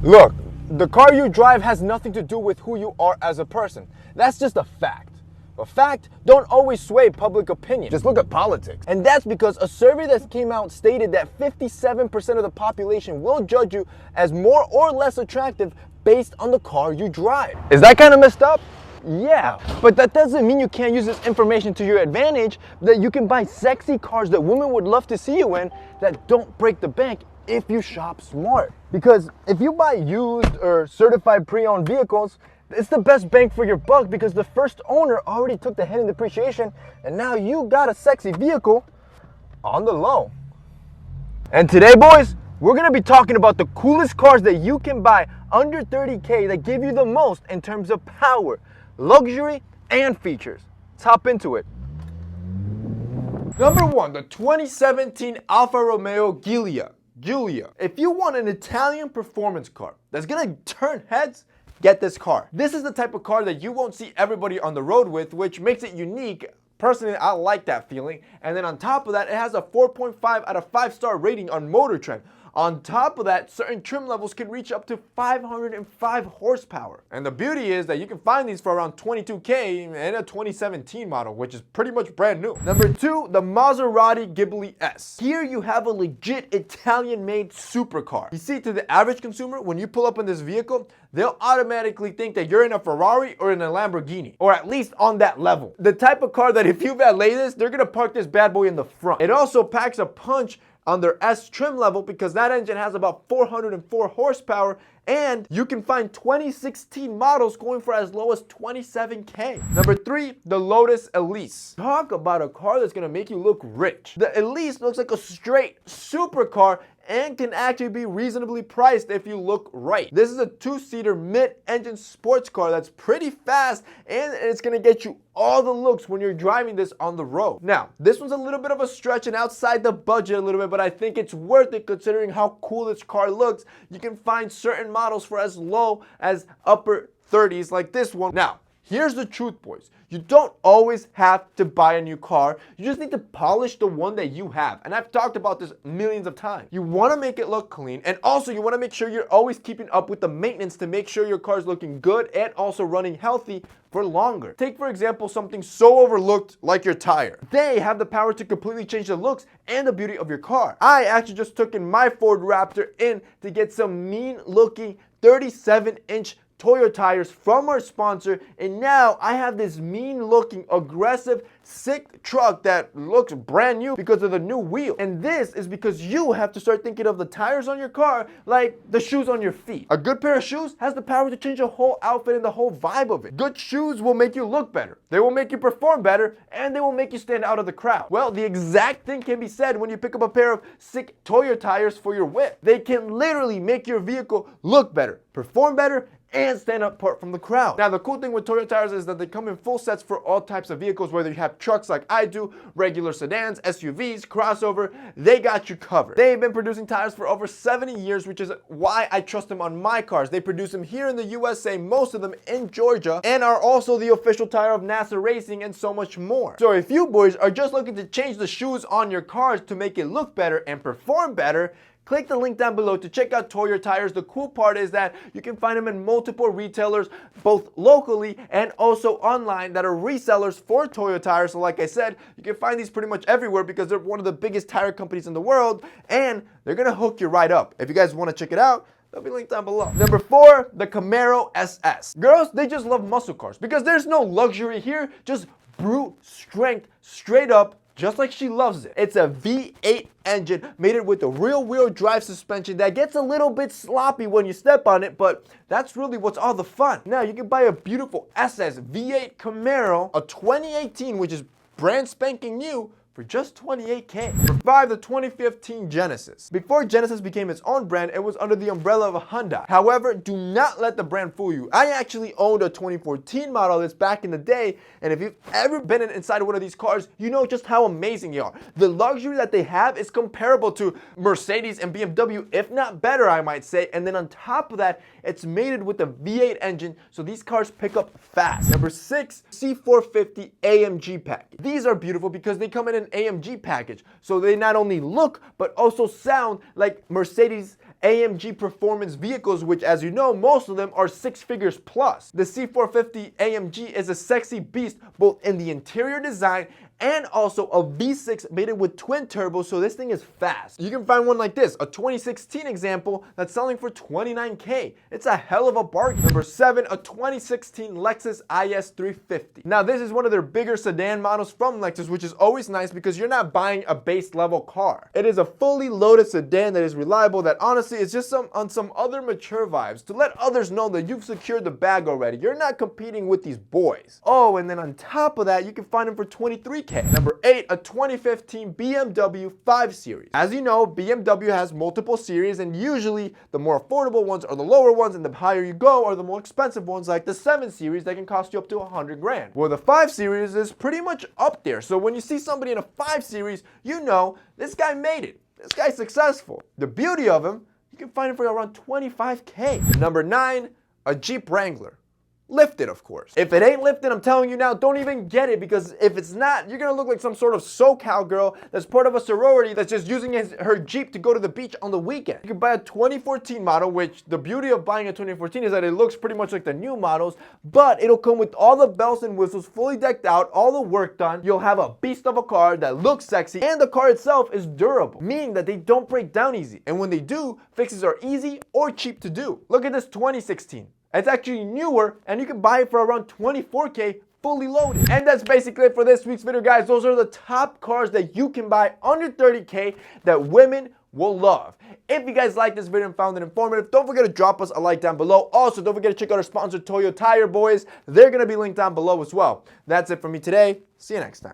Look, the car you drive has nothing to do with who you are as a person. That's just a fact. But fact don't always sway public opinion. Just look at politics. And that's because a survey that came out stated that 57% of the population will judge you as more or less attractive based on the car you drive. Is that kind of messed up? Yeah, but that doesn't mean you can't use this information to your advantage, that you can buy sexy cars that women would love to see you in that don't break the bank if you shop smart. Because if you buy used or certified pre-owned vehicles, it's the best bang for your buck because the first owner already took the hit in depreciation and now you got a sexy vehicle on the low. And today, boys, we're gonna be talking about the coolest cars that you can buy under 30K that give you the most in terms of power, luxury, and features. Let's hop into it. Number 1, the 2017 Alfa Romeo Giulia. If you want an Italian performance car that's gonna turn heads, get this car. This is the type of car that you won't see everybody on the road with, which makes it unique. Personally, I like that feeling. And then on top of that, it has a 4.5 out of 5-star rating on Motor Trend. On top of that, certain trim levels can reach up to 505 horsepower. And the beauty is that you can find these for around 22K in a 2017 model, which is pretty much brand new. Number 2, the Maserati Ghibli S. Here you have a legit Italian-made supercar. You see, to the average consumer, when you pull up in this vehicle, they'll automatically think that you're in a Ferrari or in a Lamborghini, or at least on that level. The type of car that if you valet this, they're gonna park this bad boy in the front. It also packs a punch on their S trim level because that engine has about 404 horsepower, and you can find 2016 models going for as low as 27K. Number 3, the Lotus Elise. Talk about a car that's gonna make you look rich. The Elise looks like a straight supercar and can actually be reasonably priced if you look right. This is a 2-seater mid-engine sports car that's pretty fast, and it's gonna get you all the looks when you're driving this on the road. Now, this one's a little bit of a stretch and outside the budget a little bit, but I think it's worth it considering how cool this car looks. You can find certain models for as low as upper 30s like this one. Now, here's the truth, boys. You don't always have to buy a new car. You just need to polish the one that you have. And I've talked about this millions of times. You want to make it look clean, and also you want to make sure you're always keeping up with the maintenance to make sure your car is looking good and also running healthy for longer. Take, for example, something so overlooked like your tire. They have the power to completely change the looks and the beauty of your car. I actually just took in my Ford Raptor in to get some mean-looking 37-inch Toyo Tires from our sponsor, and now I have this mean-looking, aggressive, sick truck that looks brand new because of the new wheel. And this is because you have to start thinking of the tires on your car like the shoes on your feet. A good pair of shoes has the power to change a whole outfit and the whole vibe of it. Good shoes will make you look better, they will make you perform better, and they will make you stand out of the crowd. Well, the exact thing can be said when you pick up a pair of sick Toyo Tires for your whip. They can literally make your vehicle look better, perform better, and stand apart from the crowd. Now, the cool thing with Toyo Tires is that they come in full sets for all types of vehicles, whether you have trucks like I do, regular sedans, SUVs, crossover, they got you covered. They've been producing tires for over 70 years, which is why I trust them on my cars. They produce them here in the USA, most of them in Georgia, and are also the official tire of NASA Racing and so much more. So if you boys are just looking to change the shoes on your cars to make it look better and perform better, click the link down below to check out Toyo Tires. The cool part is that you can find them in multiple retailers, both locally and also online, that are resellers for Toyo Tires. So like I said, you can find these pretty much everywhere because they're one of the biggest tire companies in the world, and they're gonna hook you right up. If you guys wanna check it out, they'll be linked down below. Number 4, the Camaro SS. Girls, they just love muscle cars because there's no luxury here, just brute strength, straight up, just like she loves it. It's a V8 engine mated with a rear-wheel drive suspension that gets a little bit sloppy when you step on it, but that's really what's all the fun. Now, you can buy a beautiful SS V8 Camaro, a 2018, which is brand spanking new, for just 28K. Number 5, the 2015 Janis. Before Janis became its own brand, it was under the umbrella of a Hyundai. However, do not let the brand fool you. I actually owned a 2014 model that's back in the day, and if you've ever been inside one of these cars, you know just how amazing they are. The luxury that they have is comparable to Mercedes and BMW, if not better, I might say. And then on top of that, it's mated with a V8 engine, so these cars pick up fast. Number 6, C450 AMG package. These are beautiful because they come in an an AMG package. So they not only look, but also sound like Mercedes AMG performance vehicles, which, as you know, most of them are 6 figures plus. The C450 AMG is a sexy beast, both in the interior design and also a V6 mated with twin turbos, so this thing is fast. You can find one like this, a 2016 example that's selling for $29K. It's a hell of a bargain. Number 7, a 2016 Lexus IS 350. Now this is one of their bigger sedan models from Lexus, which is always nice because you're not buying a base level car. It is a fully loaded sedan that is reliable, that honestly is just on some other mature vibes to let others know that you've secured the bag already. You're not competing with these boys. Oh, and then on top of that, you can find them for $23K. Number 8, a 2015 BMW 5 Series. As you know, BMW has multiple series, and usually the more affordable ones are the lower ones, and the higher you go are the more expensive ones, like the 7 Series that can cost you up to 100 grand. Well, the 5 Series is pretty much up there. So when you see somebody in a 5 Series, you know this guy made it. This guy's successful. The beauty of him, you can find it for around $25K. Number 9, a Jeep Wrangler. Lifted, of course. If it ain't lifted, I'm telling you now, don't even get it, because if it's not, you're gonna look like some sort of SoCal girl that's part of a sorority that's just using her Jeep to go to the beach on the weekend. You can buy a 2014 model, which the beauty of buying a 2014 is that it looks pretty much like the new models, but it'll come with all the bells and whistles, fully decked out, all the work done. You'll have a beast of a car that looks sexy, and the car itself is durable, meaning that they don't break down easy. And when they do, fixes are easy or cheap to do. Look at this 2016. It's actually newer, and you can buy it for around $24K fully loaded. And that's basically it for this week's video, guys. Those are the top cars that you can buy under $30K that women will love. If you guys like this video and found it informative, don't forget to drop us a like down below. Also, don't forget to check out our sponsor, Toyo Tire Boys. They're going to be linked down below as well. That's it for me today. See you next time.